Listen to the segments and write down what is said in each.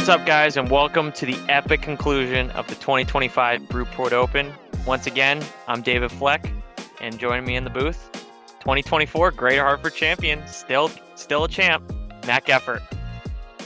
What's up, guys, and welcome to the epic conclusion of the 2025 Brewport Open. Once again, I'm David Fleck, and joining me in the booth, 2024 Greater Hartford champion, still a champ, Matt Geffert.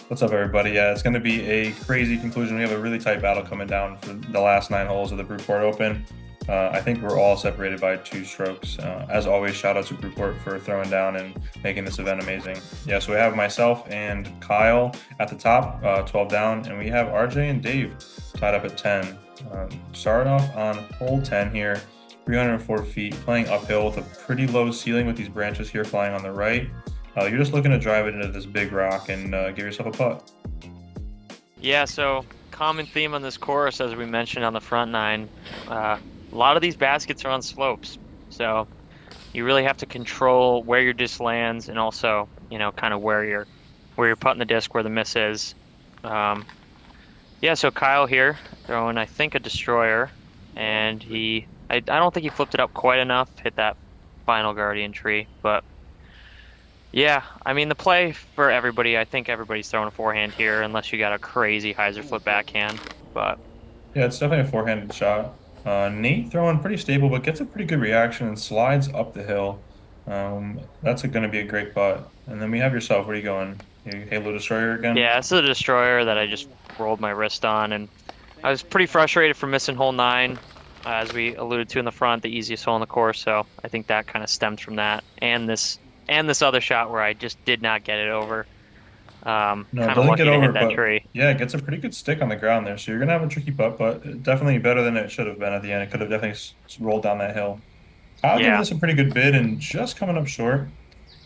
What's up, everybody? Yeah, it's going to be a crazy conclusion. We have a really tight battle coming down for the last 9 holes of the Brewport Open. I think we're all separated by 2 strokes. As always, shout out to Brewport for throwing down and making this event amazing. Yeah, so we have myself and Kyle at the top, 12 down, and we have RJ and Dave tied up at 10. Started off on hole 10 here, 304 feet, playing uphill with a pretty low ceiling with these branches here flying on the right. You're just looking to drive it into this big rock and give yourself a putt. Yeah, so common theme on this course, as we mentioned on the front 9, a lot of these baskets are on slopes, so you really have to control where your disc lands and also, kind of where you're putting the disc, where the miss is. Yeah, so Kyle here throwing, I think, a destroyer, and I don't think he flipped it up quite enough, hit that final guardian tree, but yeah, I mean, the play for everybody, I think everybody's throwing a forehand here, unless you got a crazy hyzer flip backhand, but yeah, it's definitely a forehanded shot. Nate throwing pretty stable, but gets a pretty good reaction and slides up the hill. That's going to be a great putt. And then we have yourself. Where are you going? Halo Destroyer again? Yeah, it's a destroyer that I just rolled my wrist on, and I was pretty frustrated for missing hole 9, as we alluded to in the front, the easiest hole in the course. So I think that kind of stems from that, and this other shot where I just did not get it over. No, it kind of doesn't lucky get to over, hit that but tree. yeah, it gets a pretty good stick on the ground there. So you're going to have a tricky putt, but definitely better than it should have been at the end. It could have definitely rolled down that hill. I'll give this a pretty good bid and just coming up short.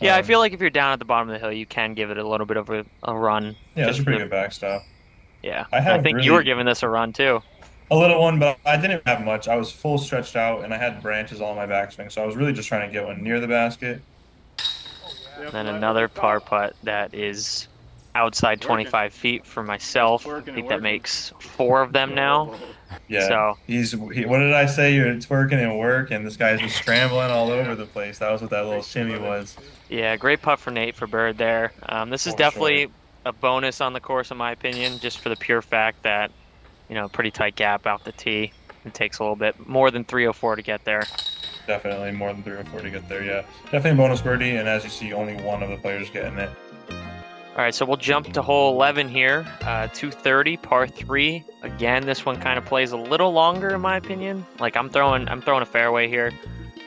Yeah, I feel like if you're down at the bottom of the hill, you can give it a little bit of a run. Yeah, it's a pretty good backstop. Yeah, I think you were giving this a run too. A little one, but I didn't have much. I was full stretched out, and I had branches all in my backswing, so I was really just trying to get one near the basket. Then another par putt that is outside 25 feet for myself. I think that makes 4 of them now. Yeah. So what did I say? You're twerking and work, and this guy's just scrambling all over the place. That was what that little shimmy was. Yeah, great putt for Nate for bird there. This is definitely a bonus on the course, in my opinion, just for the pure fact that, pretty tight gap out the tee. It takes a little bit more than 304 to get there. Definitely more than 304 to get there, yeah. Definitely a bonus birdie, and as you see, only one of the players getting it. All right, so we'll jump to hole 11 here, 230, par 3. Again, this one kind of plays a little longer, in my opinion. Like, I'm throwing a fairway here.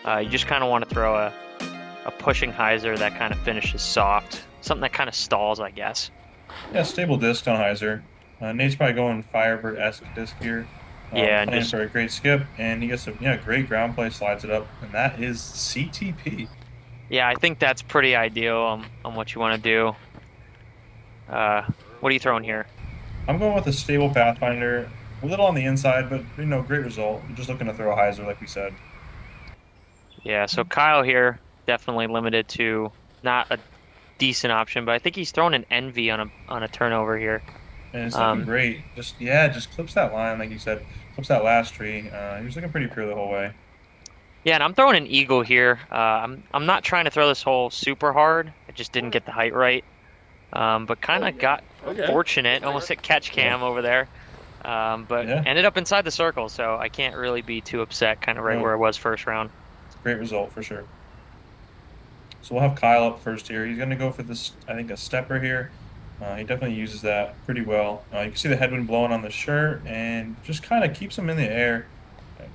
You just kind of want to throw a pushing hyzer that kind of finishes soft, something that kind of stalls, I guess. Yeah, stable disc on hyzer. Nate's probably going Firebird-esque disc here. Yeah, playing for a great skip, and he gets a great ground play, slides it up, and that is CTP. Yeah, I think that's pretty ideal on what you want to do. What are you throwing here? I'm going with a stable Pathfinder, a little on the inside, but great result. You're just looking to throw a hyzer, like we said. Yeah, so Kyle here definitely limited to not a decent option, but I think he's throwing an envy on a turnover here. And it's looking great. Just clips that line, like you said, clips that last tree. He was looking pretty pure the whole way. Yeah, and I'm throwing an eagle here. I'm not trying to throw this hole super hard. I just didn't get the height right. But kind of got fortunate, almost hit catch cam over there. But ended up inside the circle, so I can't really be too upset, kind of where I was first round. Great result for sure. So we'll have Kyle up first here. He's going to go for this, I think, a stepper here. He definitely uses that pretty well. You can see the headwind blowing on the shirt and just kind of keeps him in the air.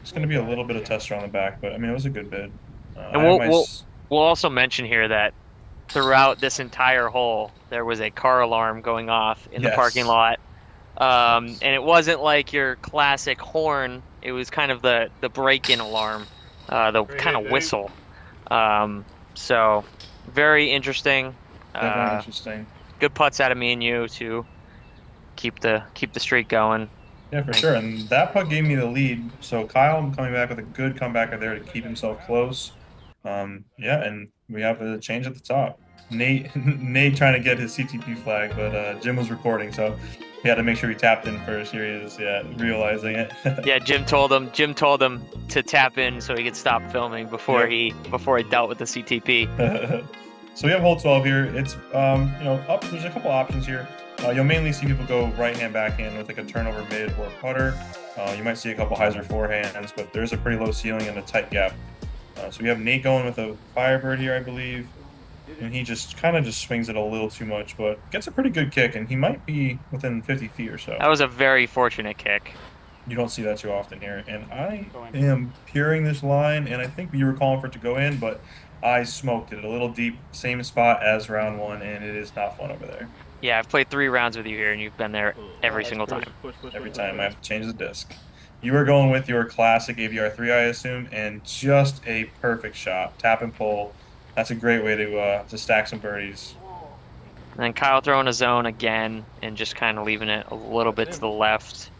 It's going to be a little bit of tester on the back, but, I mean, it was a good bid. And we'll also mention here that throughout this entire hole, there was a car alarm going off in the parking lot. And it wasn't like your classic horn. It was kind of the break-in alarm, the kind of whistle. So very interesting. Definitely interesting. Good putts out of me and you to keep the streak going. Yeah, for sure. And that putt gave me the lead. So Kyle coming back with a good comeback there to keep himself close. And we have a change at the top. Nate trying to get his CTP flag, but Jim was recording, so he had to make sure he tapped in first. Here he is, realizing it. Yeah, Jim told him to tap in so he could stop filming before he dealt with the CTP. So we have hole 12 here. It's up. There's a couple options here. You'll mainly see people go right-hand, backhand with like a turnover mid or putter. You might see a couple hyzer forehands, but there's a pretty low ceiling and a tight gap. So we have Nate going with a Firebird here, I believe. And he just kind of just swings it a little too much, but gets a pretty good kick, and he might be within 50 feet or so. That was a very fortunate kick. You don't see that too often here. And I am peering this line, and I think you were calling for it to go in, but I smoked it a little deep, same spot as round one, and it is not fun over there. Yeah, I've played 3 rounds with you here, and you've been there every single time. Every time I have to change the disc. You are going with your classic AVR3, I assume, and just a perfect shot. Tap and pull. That's a great way to stack some birdies. And then Kyle throwing a zone again and just kind of leaving it a little bit to the left.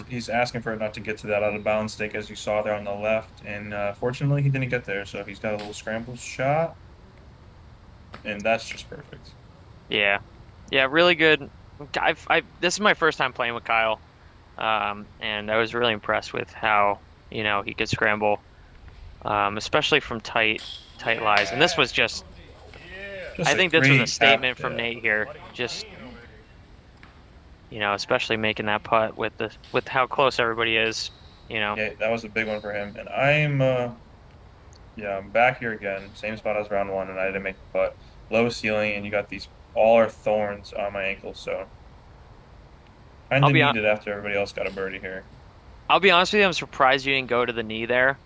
He's asking for it not to get to that out of bounds stake, as you saw there on the left, and fortunately he didn't get there, so he's got a little scramble shot, and that's just perfect. Yeah, yeah, really good. This is my first time playing with Kyle, and I was really impressed with how he could scramble, especially from tight lies. And this was just I think this was a statement from Nate here. Just especially making that putt with how close everybody is. Yeah, that was a big one for him. And I'm back here again, same spot as round one, and I didn't make the putt. Low ceiling, and you got these all our thorns on my ankles, so kind of needed after everybody else got a birdie here. I'll be honest with you, I'm surprised you didn't go to the knee there.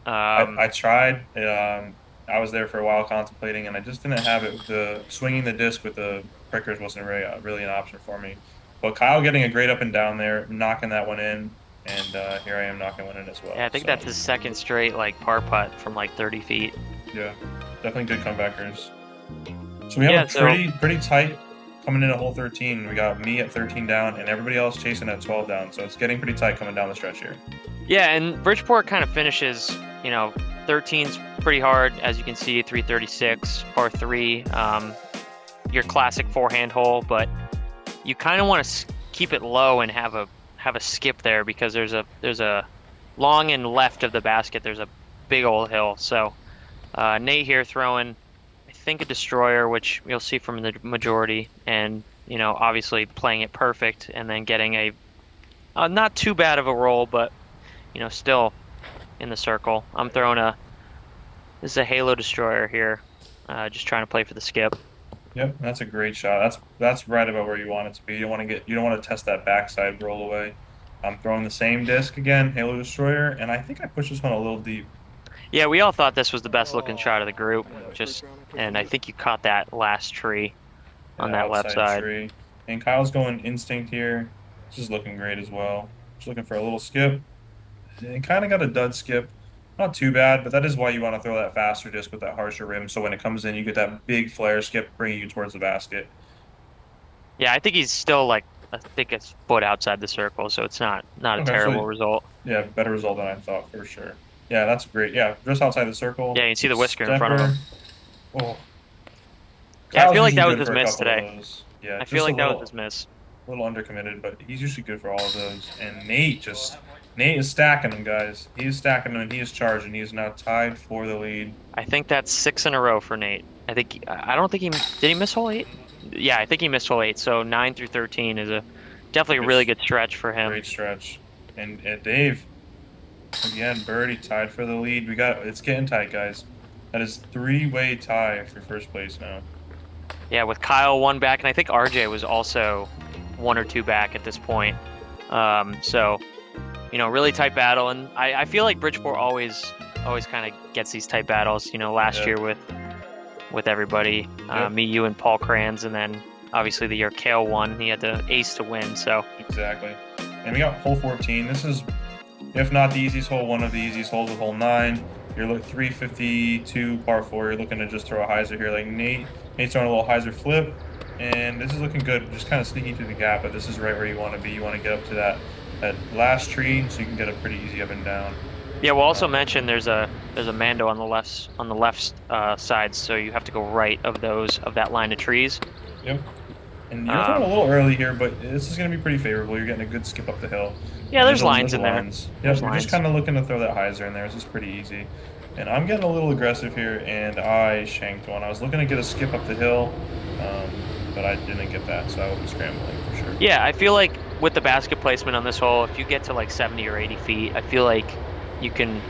I tried. I was there for a while contemplating, and I just didn't have it. The swinging the disc with the prickers wasn't really an option for me. But Kyle getting a great up and down there, knocking that one in, and here I am knocking one in as well. Yeah, I think that's his second straight par putt from 30 feet. Yeah, definitely good comebackers. So we have a pretty tight coming in at hole 13. We got me at 13 down, and everybody else chasing at 12 down. So it's getting pretty tight coming down the stretch here. Yeah, and Bridgeport kind of finishes, 13's pretty hard, as you can see, 336, par 3, your classic forehand hole, but you kind of want to keep it low and have a skip there, because there's a long and left of the basket, there's a big old hill. So Nate here throwing, I think, a destroyer, which you'll see from the majority, and obviously playing it perfect, and then getting a not too bad of a roll, but still in the circle. I'm throwing this is a halo destroyer here, just trying to play for the skip. Yep, that's a great shot. That's right about where you want it to be. You don't want to test that backside roll away. I'm throwing the same disc again, halo destroyer, and I think I pushed this one a little deep. Yeah, we all thought this was the best looking shot of the group, and I think you caught that last tree on that left side. Tree. And Kyle's going instinct here. This is looking great as well. Just looking for a little skip. And kind of got a dud skip. Not too bad, but that is why you want to throw that faster disc with that harsher rim, so when it comes in, you get that big flare skip bringing you towards the basket. Yeah, I think he's still I think it's foot outside the circle, so it's not a terrible result. Yeah, better result than I thought, for sure. Yeah, that's great. Yeah, just outside the circle. Yeah, you can see the whisker in front of him. Oh. Yeah, I feel like that was his miss today. Yeah, I feel like that was his miss. A little undercommitted, but he's usually good for all of those. And Nate is stacking them, guys. He is stacking them, and he is charging. He is now tied for the lead. I think that's 6 in a row for Nate. I don't think did he miss hole 8? Yeah, I think he missed hole 8. So 9 through 13 is definitely a really good stretch for him. Great stretch. And Dave, again, birdie tied for the lead. It's getting tight, guys. That is 3-way tie for first place now. Yeah, with Kyle 1 back, and I think RJ was also 1 or 2 back at this point. So, really tight battle, and I feel like Bridgeport always kind of gets these tight battles. Last year with everybody, me, you, and Paul Kranz, and then obviously the year Kale won, he had the ace to win. So exactly, and we got hole 14. This is, if not the easiest hole, one of the easiest holes with hole 9. You're 352 par 4. You're looking to just throw a hyzer here, like Nate. Nate's throwing a little hyzer flip, and this is looking good. Just kind of sneaking through the gap, but this is right where you want to be. You want to get up to that last tree, so you can get a pretty easy up and down. Yeah, we'll also mention there's a Mando on the left side, so you have to go right of that line of trees. Yep. And you're throwing a little early here, but this is going to be pretty favorable. You're getting a good skip up the hill. Yeah, there's lines in there. Yep, you're just kind of looking to throw that hyzer in there. This is pretty easy. And I'm getting a little aggressive here, and I shanked one. I was looking to get a skip up the hill, but I didn't get that, so I will be scrambling for sure. Yeah, I feel like with the basket placement on this hole, if you get to like 70 or 80 feet, I feel like you can,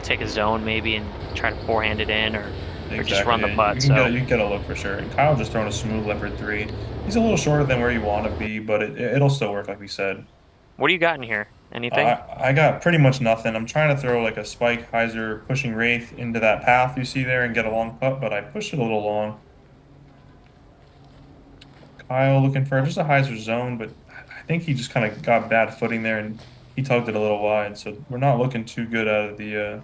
take a zone maybe and try to forehand it in or just Exactly. run the Yeah. putt. So, You can get a look for sure. And Kyle just throwing a smooth leopard 3. He's a little shorter than where you want to be, but it'll still work, like we said. what do you got in here? Anything? I got pretty much nothing. I'm trying to throw like a spike hyzer pushing wraith into that path you see there and get a long putt, but I pushed it a little long. Kyle looking for just a hyzer zone, but I think he just kind of got bad footing there and he tugged it a little wide. So we're not looking too good out of the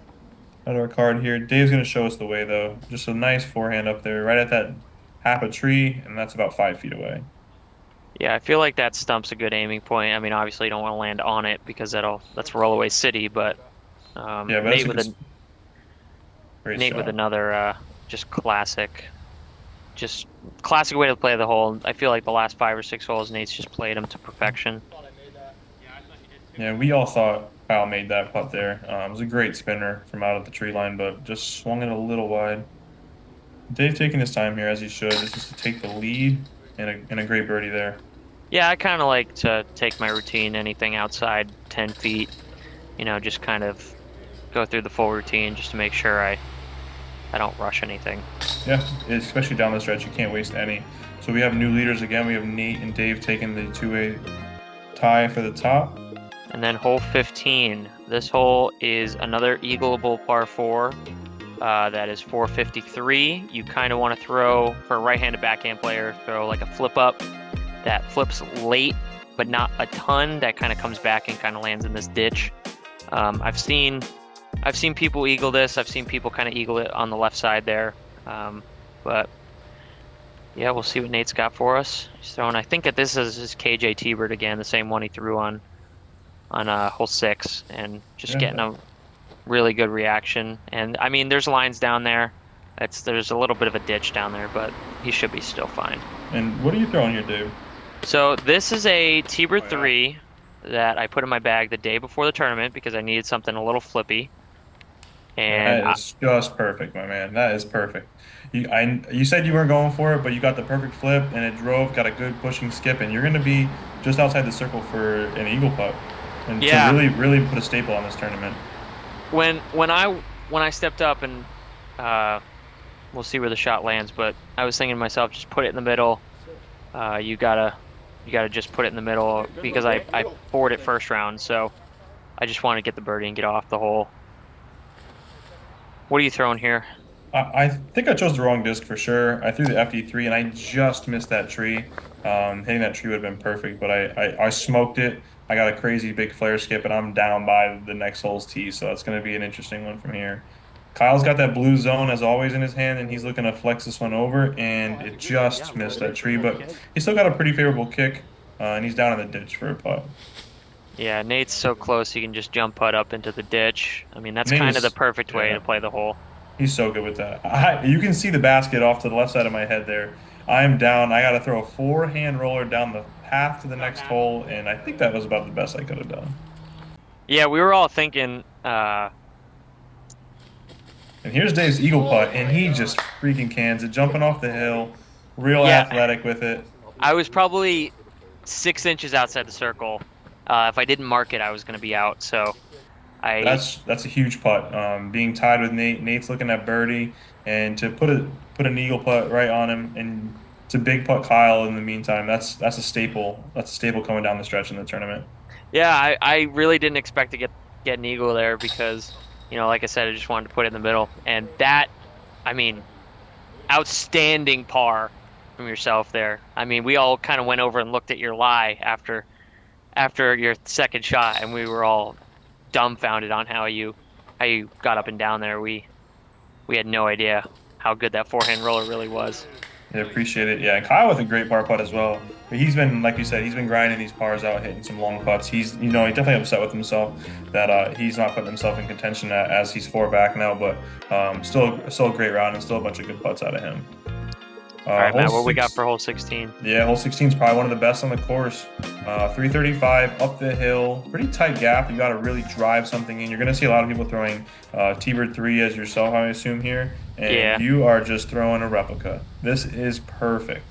out of our card here. Dave's gonna show us the way though. Just a nice forehand up there, right at that half a tree, and that's about 5 feet away. Yeah, I feel like that stump's a good aiming point. I mean, obviously you don't want to land on it because that's rollaway city, but Yeah, but that's Nate a with good, a great Nate with shot. another just classic way to play the hole. I feel like the last 5 or 6 holes, Nate's just played them to perfection. Yeah, we all thought Kyle made that putt there. It was a great spinner from out of the tree line, but just swung it a little wide. Dave taking his time here as he should. This is to take the lead and a great birdie there. Yeah, I kind of like to take my routine, anything outside 10 feet, just kind of go through the full routine just to make sure I don't rush anything. Yeah, especially down the stretch, you can't waste any. So we have new leaders again. We have Nate and Dave taking the two-way tie for the top. And then hole 15. This hole is another eagleable par 4. That is 453. You kind of want to throw, for a right-handed backhand player, throw like a flip up that flips late, but not a ton. That kind of comes back and kind of lands in this ditch. I've seen people eagle this. I've seen people kind of eagle it on the left side there. But yeah, we'll see what Nate's got for us. He's throwing, I think that this is his KJ T-Bird again, the same one he threw on hole 6, and just getting a really good reaction. And I mean, there's lines down there. There's a little bit of a ditch down there, but he should be still fine. And what are you throwing here, Dave? So this is a T-Bird 3 that I put in my bag the day before the tournament because I needed something a little flippy. And That is just perfect, my man. That is perfect. You said you weren't going for it, but you got the perfect flip, and it drove, got a good pushing skip, and you're going to be just outside the circle for an eagle putt, and to really put a staple on this tournament. When I stepped up, and we'll see where the shot lands, but I was thinking to myself, just put it in the middle. You gotta just put it in the middle because I poured it first round, so I just want to get the birdie and get off the hole. What are you throwing here? I think I chose the wrong disc for sure. I threw the FD3 and I just missed that tree. Hitting that tree would have been perfect, but I smoked it. I got a crazy big flare skip and I'm down by the next hole's tee, so that's going to be an interesting one from here. Kyle's got that blue zone as always in his hand, and he's looking to flex this one over, and it just missed that tree, but he's still got a pretty favorable kick, and he's down in the ditch for a putt. Yeah, Nate's so close he can just jump putt up into the ditch. I mean, that's Nate kind of is- the perfect way yeah. to play the hole. He's so good with that. You can see the basket off to the left side of my head there. I'm down. I got to throw a forehand roller down the path to the next hole, and I think that was about the best I could have done. Yeah, we were all thinking, And here's Dave's eagle putt, and he just freaking cans it, jumping off the hill, real Yeah. athletic with it. I was probably 6 inches outside the circle. If I didn't mark it, I was going to be out. So That's a huge putt. Being tied with Nate, Nate's looking at birdie, and to put an eagle putt right on him, and to big putt Kyle in the meantime. That's a staple. That's a staple coming down the stretch in the tournament. yeah, I really didn't expect to get an eagle there because, like I said, I just wanted to put it in the middle. And that, I mean, outstanding par from yourself there. I mean, we all kind of went over and looked at your lie after your second shot, and we were all dumbfounded on how you got up and down there. We had no idea how good that forehand roller really was. I appreciate it. Yeah, and Kyle with a great par putt as well. But he's been, like you said, he's been grinding these pars out, hitting some long putts. He's, he definitely upset with himself that he's not putting himself in contention as he's 4 back now. But still a great round and still a bunch of good putts out of him. All right, Matt, what we got for hole 16? Yeah, hole 16 is probably one of the best on the course. 335 up the hill, pretty tight gap. You got to really drive something in. You're going to see a lot of people throwing T-Bird 3 as yourself, I assume here. And Yeah. you are just throwing a replica. This is perfect.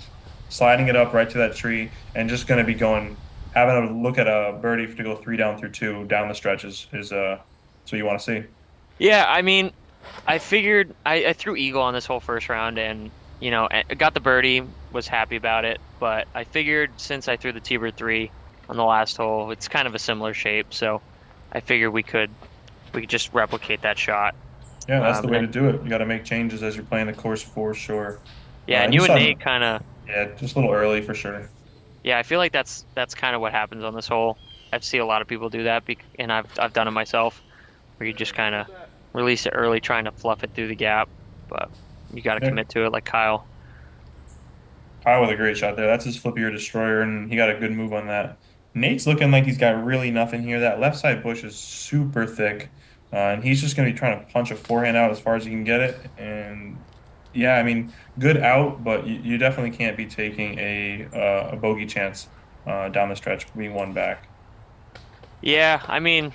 sliding it up right to that tree, and just going to be going, having a look at a birdie to go 3 down through 2 down the stretch is what you want to see. Yeah, I mean, I figured I threw eagle on this whole first round and, got the birdie, was happy about it. But I figured since I threw the T-bird 3 on the last hole, it's kind of a similar shape. So I figured we could just replicate that shot. Yeah, that's the And way to then, do it. You got to make changes as you're playing the course for sure. yeah, and And you you and saw, Nate kind of, yeah, just a little early for sure. yeah, I feel like that's kind of what happens on this hole. I've seen a lot of people do that, and I've done it myself, where you just kind of release it early, trying to fluff it through the gap. But you got to Yeah, commit to it, like Kyle. Kyle with a great shot there. That's his flippy or destroyer, and he got a good move on that. Nate's looking like he's got really nothing here. That left side bush is super thick, and he's just going to be trying to punch a forehand out as far as he can get it. And yeah, I mean, good out, but you definitely can't be taking a bogey chance down the stretch, being one back. Yeah, I mean,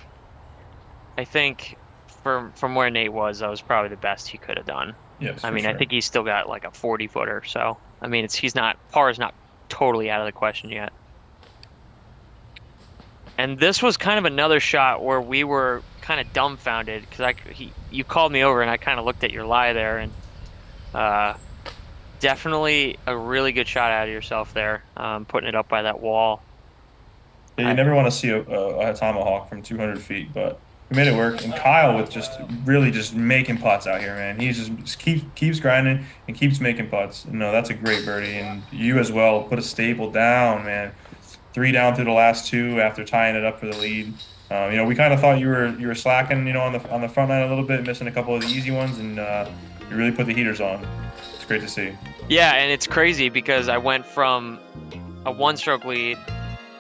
I think from where Nate was, that was probably the best he could have done. Yes, I for mean, I sure. think he's still got like a 40 footer, so I mean, he's not par is not totally out of the question yet. And this was kind of another shot where we were kind of dumbfounded because you called me over and I kind of looked at your lie there and uh definitely a really good shot out of yourself there, putting it up by that wall. Yeah, you I, never want to see a tomahawk from 200 feet, but we made it work. And Kyle with just really just making putts out here, man. He just keeps grinding and keeps making putts. No, that's a great birdie, and you as well. Put a staple down, man. 3 down through the last 2 after tying it up for the lead. We kind of thought you were slacking, on the front line a little bit, missing a couple of the easy ones, and you really put the heaters on. It's great to see. yeah, and it's crazy because I went from a one-stroke lead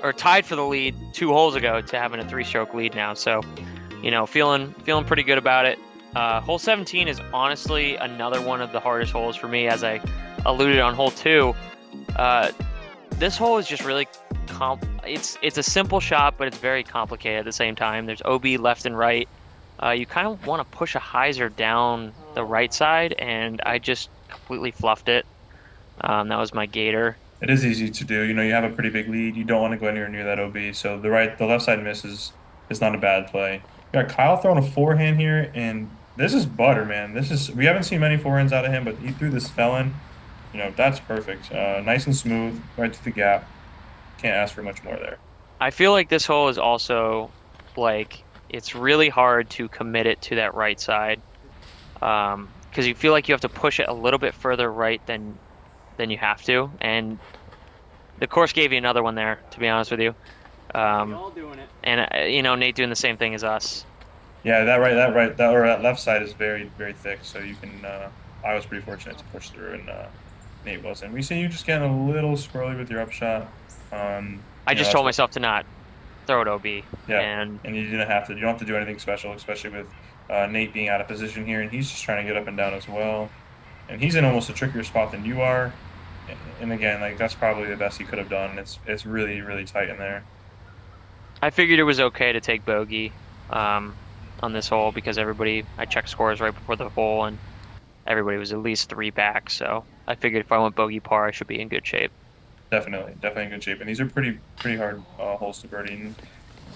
or tied for the lead 2 holes ago to having a 3-stroke lead now. So, feeling pretty good about it. Hole 17 is honestly another one of the hardest holes for me, as I alluded on hole 2. This hole is just really it's a simple shot, but it's very complicated at the same time. There's OB left and right. You kind of want to push a hyzer down the right side, and I just completely fluffed it. That was my gator. It is easy to do. You have a pretty big lead. You don't want to go anywhere near that OB. So the left side miss is not a bad play. We got Kyle throwing a forehand here, and this is butter, man. We haven't seen many forehands out of him, but he threw this felon. That's perfect. Nice and smooth, right to the gap. Can't ask for much more there. I feel like this hole is also like it's really hard to commit it to that right side, because you feel like you have to push it a little bit further right than you have to, and the course gave you another one there, to be honest with you. And Nate doing the same thing as us. Yeah, that left side is very, very thick. So you can. I was pretty fortunate to push through, and Nate wasn't. We see you just getting a little squirrely with your upshot. I just That's told what. myself to not throw it OB, Yeah, and and you didn't have to. You don't have to do anything special, especially with Nate being out of position here, and he's just trying to get up and down as well. And he's in almost a trickier spot than you are. And again, like that's probably the best he could have done. It's really, really tight in there. I figured it was okay to take bogey on this hole because I checked scores right before the hole, and everybody was at least 3 back. So I figured if I went bogey par, I should be in good shape. Definitely in good shape. And these are pretty hard holes to birdie. And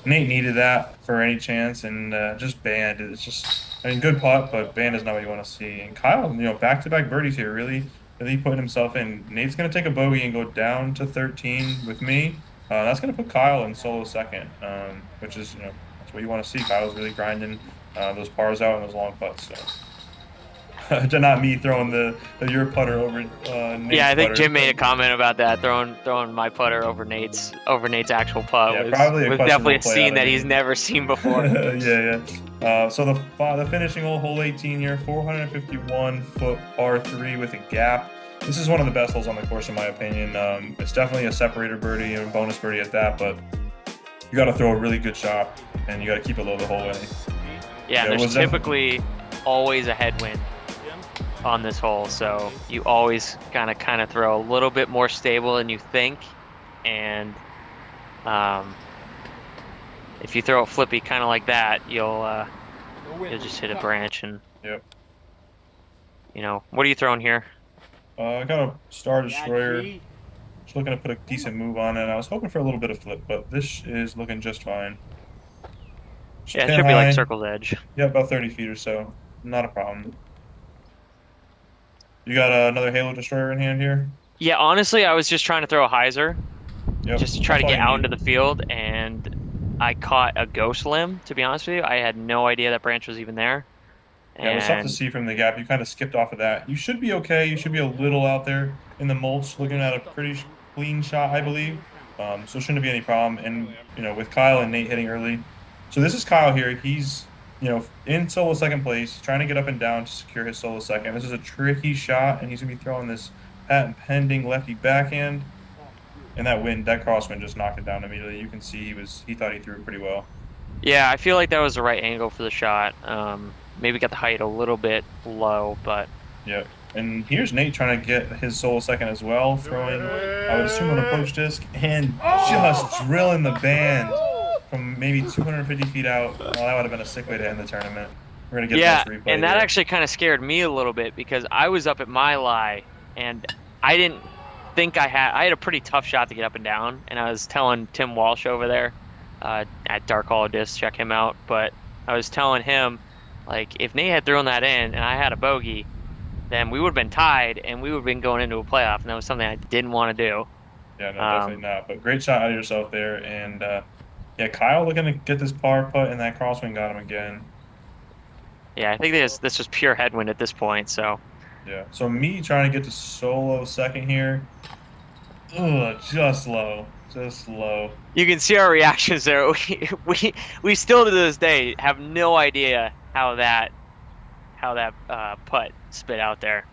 Nate needed that for any chance, and just band. It's just, I mean, good putt, but band is not what you want to see. And Kyle, back-to-back birdies here, really, really putting himself in. Nate's going to take a bogey and go down to 13 with me. That's going to put Kyle in solo second, which is, that's what you want to see. Kyle's really grinding those pars out and those long putts. So. Not me throwing your putter over Yeah, Nate's I think putter. Jim made a comment about that, throwing my putter over Nate's actual putt Yeah, was probably a was definitely questionable a play out scene of that he's me. never seen before. Yeah, yeah. So the finishing hole 18 here, 451-foot par 3 with a gap. This is one of the best holes on the course, in my opinion. It's definitely a separator birdie and a bonus birdie at that, but you got to throw a really good shot, and you got to keep it low the whole way. Yeah, Yeah, it there's was definitely. typically always a headwind on this hole, so you always kind of throw a little bit more stable than you think, and um, if you throw it flippy kind of like that, you'll just hit a branch, and Yep. what are you throwing here? I got a Star Destroyer. Just looking to put a decent move on it. I was hoping for a little bit of flip, but this is looking just fine. Just Yeah, it pin should be like high. circle's edge. Yeah, about 30 feet or so. Not a problem. You got another Halo Destroyer in hand here? Yeah, honestly, I was just trying to throw a hyzer Yep, just to try that's to all get you out need. into the field, and I caught a ghost limb, to be honest with you. I had no idea that branch was even there. Yeah, it was tough to And see from the gap. You kind of skipped off of that. You should be okay. You should be a little out there in the mulch, looking at a pretty clean shot, I believe. So shouldn't be any problem. And with Kyle and Nate hitting early. So this is Kyle here. He's in solo second place, trying to get up and down to secure his solo second. This is a tricky shot, and he's gonna be throwing this patent pending lefty backhand. And that crosswind just knocked it down immediately. You can see he thought he threw it pretty well. yeah, I feel like that was the right angle for the shot. Maybe got the height a little bit low, but Yeah. And here's Nate trying to get his solo second as well, throwing, I would assume, an approach disc, and just drilling the band from maybe 250 feet out. Well, that would have been a sick way to end the tournament. We're going to get yeah, this replay and that here. actually kind of scared me a little bit because I was up at my lie and I didn't think I had a pretty tough shot to get up and down, and I was telling Tim Walsh over there at Dark Hollow Disc, check him out, but I was telling him, like, if Nate had thrown that in and I had a bogey, then we would have been tied and we would have been going into a playoff, and that was something I didn't want to do. Yeah, no, definitely not. But great shot out of yourself there. And yeah, Kyle looking to get this par putt, and that crosswind got him again. Yeah, I think this was pure headwind at this point, so. Yeah. So me trying to get to solo second here. Ugh, just low. Just low. You can see our reactions there. We still to this day have no idea how that putt spit out there.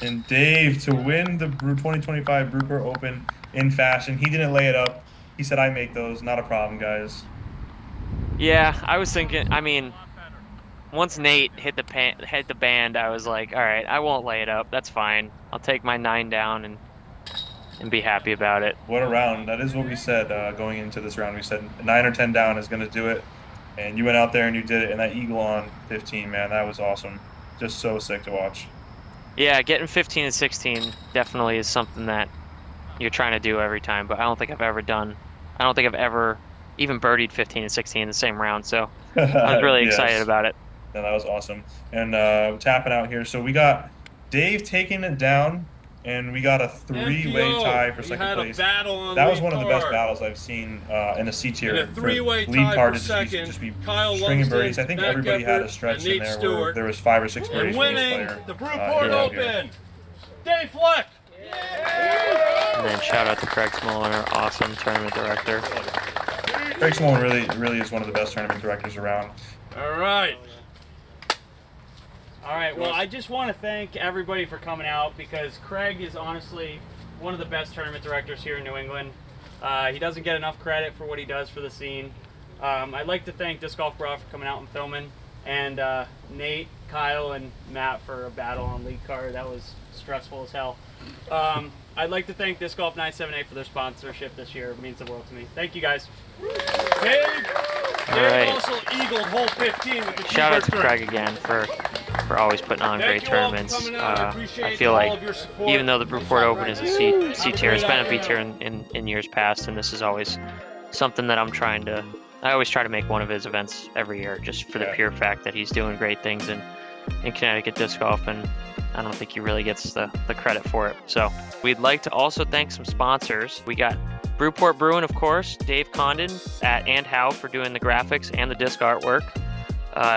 And Dave to win the 2025 Brewport Open in fashion. He didn't lay it up. He said, "I make those. Not a problem, guys." Yeah, I was thinking. I mean, once Nate hit the band, I was like, all right, I won't lay it up. That's fine. I'll take my 9 down and be happy about it. What a round. That is what we said going into this round. We said 9 or 10 down is going to do it. And you went out there and you did it. And that eagle on 15, man, that was awesome. Just so sick to watch. Yeah, getting 15 and 16 definitely is something that you're trying to do every time, but I don't think I've ever even birdied 15 and 16 in the same round. So I was really excited about it. Yeah, that was awesome. And tapping out here. So we got Dave taking it down, and we got a 3-way tie for second place. That was one of the best battles I've seen in a C tier. For lead card to just be stringing birdies. I think everybody had a stretch in there where there was 5 or 6 birdies for each player. The Brewport Open, Dave Fleck. And then shout out to Craig Smolin, our awesome tournament director. Craig Smolin really is one of the best tournament directors around. All right. All right, well, I just want to thank everybody for coming out because Craig is honestly one of the best tournament directors here in New England. He doesn't get enough credit for what he does for the scene. I'd like to thank Disc Golf Brah for coming out and filming, and Nate, Kyle, and Matt for a battle on lead card. That was stressful as hell. I'd like to thank Disc Golf 978 for their sponsorship this year. It means the world to me. Thank you, guys. Dave right. also eagled hole 15 with the Shout out to Geffert Craig again for always putting on great Thank you all for tournaments. coming out. I I appreciate feel all like of your support. even though the Brewport Open is a C tier, it's been a B tier in years past, and this is always something that I always try to make one of his events every year, just for the pure fact that he's doing great things in Connecticut disc golf, and I don't think he really gets the credit for it. So we'd like to also thank some sponsors. We got Brewport Brewing, of course, Dave Condon at And How for doing the graphics and the disc artwork.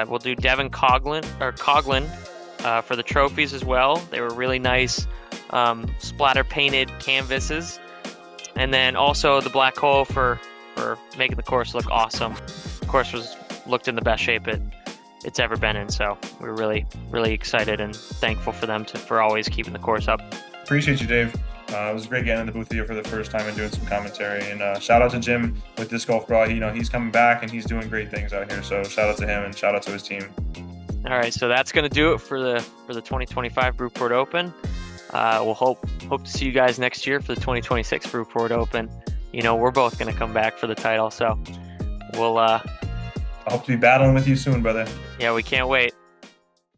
We'll do Devin Coughlin for the trophies as well. They were really nice splatter painted canvases. And then also the Black Hole for making the course look awesome. The course looked in the best shape it's ever been in, so we're really, really excited and thankful for them for always keeping the course up. Appreciate you, Dave. It was great getting in the booth with you for the first time and doing some commentary. And shout out to Jim with Disc Golf Brah. He's coming back and he's doing great things out here. So shout out to him and shout out to his team. All right, so that's going to do it for the 2025 Brewport Open. We'll hope to see you guys next year for the 2026 Brewport Open. We're both going to come back for the title, so we'll I hope to be battling with you soon, brother. yeah, we can't wait.